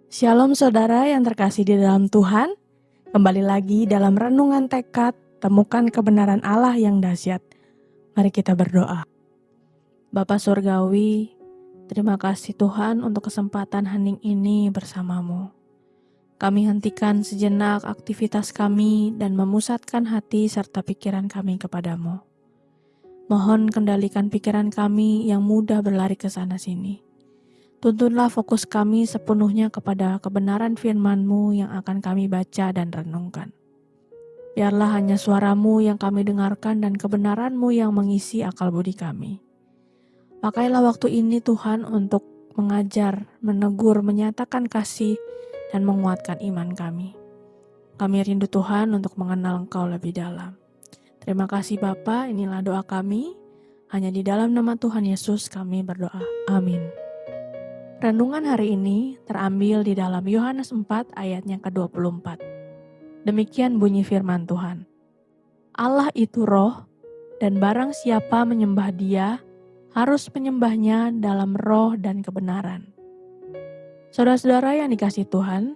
Shalom saudara yang terkasih di dalam Tuhan. Kembali lagi dalam renungan tekad, temukan kebenaran Allah yang dahsyat. Mari kita berdoa. Bapa Surgawi, terima kasih Tuhan untuk kesempatan hening ini bersamamu. Kami hentikan sejenak aktivitas kami dan memusatkan hati serta pikiran kami kepadamu. Mohon kendalikan pikiran kami yang mudah berlari ke sana sini. Tuntunlah fokus kami sepenuhnya kepada kebenaran firman-Mu yang akan kami baca dan renungkan. Biarlah hanya suara-Mu yang kami dengarkan dan kebenaran-Mu yang mengisi akal budi kami. Pakailah waktu ini Tuhan untuk mengajar, menegur, menyatakan kasih, dan menguatkan iman kami. Kami rindu Tuhan untuk mengenal Engkau lebih dalam. Terima kasih Bapa, inilah doa kami. Hanya di dalam nama Tuhan Yesus kami berdoa. Amin. Renungan hari ini terambil di dalam Yohanes 4 ayatnya ke-24. Demikian bunyi firman Tuhan. Allah itu roh, dan barang siapa menyembah Dia, harus menyembahnya dalam roh dan kebenaran. Saudara-saudara yang dikasihi Tuhan,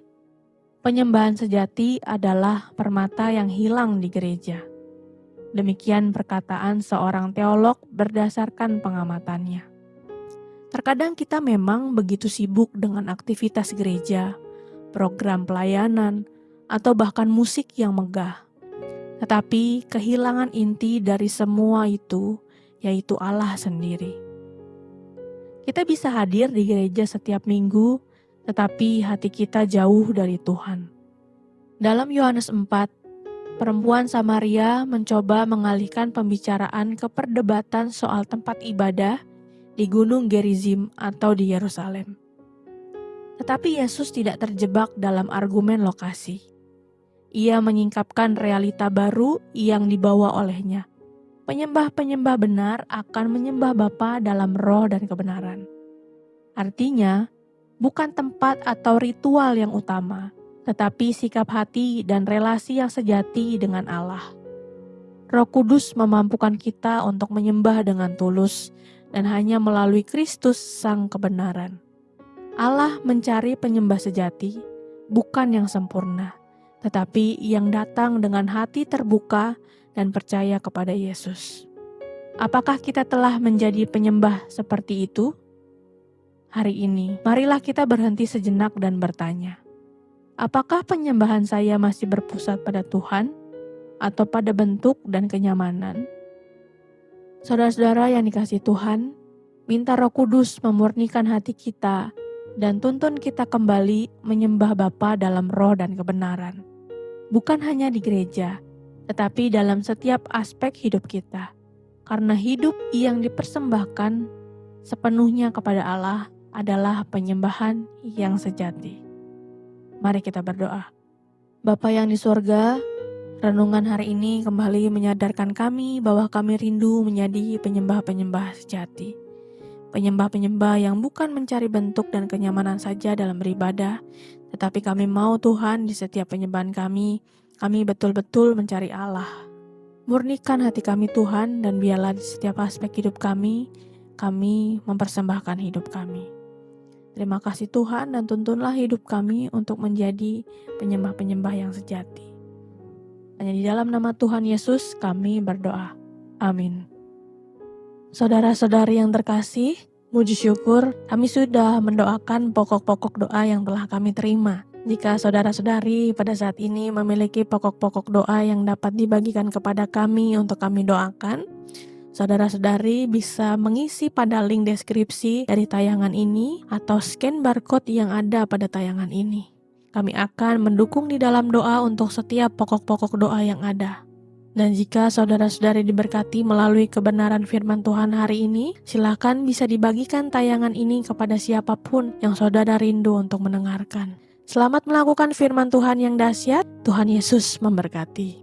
penyembahan sejati adalah permata yang hilang di gereja. Demikian perkataan seorang teolog berdasarkan pengamatannya. Terkadang kita memang begitu sibuk dengan aktivitas gereja, program pelayanan, atau bahkan musik yang megah. Tetapi kehilangan inti dari semua itu, yaitu Allah sendiri. Kita bisa hadir di gereja setiap minggu, tetapi hati kita jauh dari Tuhan. Dalam Yohanes 4, perempuan Samaria mencoba mengalihkan pembicaraan ke perdebatan soal tempat ibadah di Gunung Gerizim atau di Yerusalem. Tetapi Yesus tidak terjebak dalam argumen lokasi. Ia menyingkapkan realita baru yang dibawa olehnya. Penyembah-penyembah benar akan menyembah Bapa dalam roh dan kebenaran. Artinya, bukan tempat atau ritual yang utama, tetapi sikap hati dan relasi yang sejati dengan Allah. Roh Kudus memampukan kita untuk menyembah dengan tulus, dan hanya melalui Kristus Sang Kebenaran. Allah mencari penyembah sejati, bukan yang sempurna, tetapi yang datang dengan hati terbuka dan percaya kepada Yesus. Apakah kita telah menjadi penyembah seperti itu? Hari ini, marilah kita berhenti sejenak dan bertanya, apakah penyembahan saya masih berpusat pada Tuhan atau pada bentuk dan kenyamanan? Saudara-saudara yang dikasihi Tuhan, minta Roh Kudus memurnikan hati kita dan tuntun kita kembali menyembah Bapa dalam roh dan kebenaran. Bukan hanya di gereja, tetapi dalam setiap aspek hidup kita. Karena hidup yang dipersembahkan sepenuhnya kepada Allah adalah penyembahan yang sejati. Mari kita berdoa. Bapa yang di surga, renungan hari ini kembali menyadarkan kami bahwa kami rindu menjadi penyembah-penyembah sejati. Penyembah-penyembah yang bukan mencari bentuk dan kenyamanan saja dalam beribadah, tetapi kami mau Tuhan di setiap penyembahan kami betul-betul mencari Allah. Murnikan hati kami Tuhan, dan biarlah di setiap aspek hidup kami mempersembahkan hidup kami. Terima kasih Tuhan, dan tuntunlah hidup kami untuk menjadi penyembah-penyembah yang sejati. Hanya di dalam nama Tuhan Yesus kami berdoa. Amin. Saudara-saudari yang terkasih, puji syukur kami sudah mendoakan pokok-pokok doa yang telah kami terima. Jika saudara-saudari pada saat ini memiliki pokok-pokok doa yang dapat dibagikan kepada kami untuk kami doakan, saudara-saudari bisa mengisi pada link deskripsi dari tayangan ini atau scan barcode yang ada pada tayangan ini. Kami akan mendukung di dalam doa untuk setiap pokok-pokok doa yang ada. Dan jika saudara-saudari diberkati melalui kebenaran firman Tuhan hari ini, silakan bisa dibagikan tayangan ini kepada siapapun yang saudara rindu untuk mendengarkan. Selamat melakukan firman Tuhan yang dahsyat. Tuhan Yesus memberkati.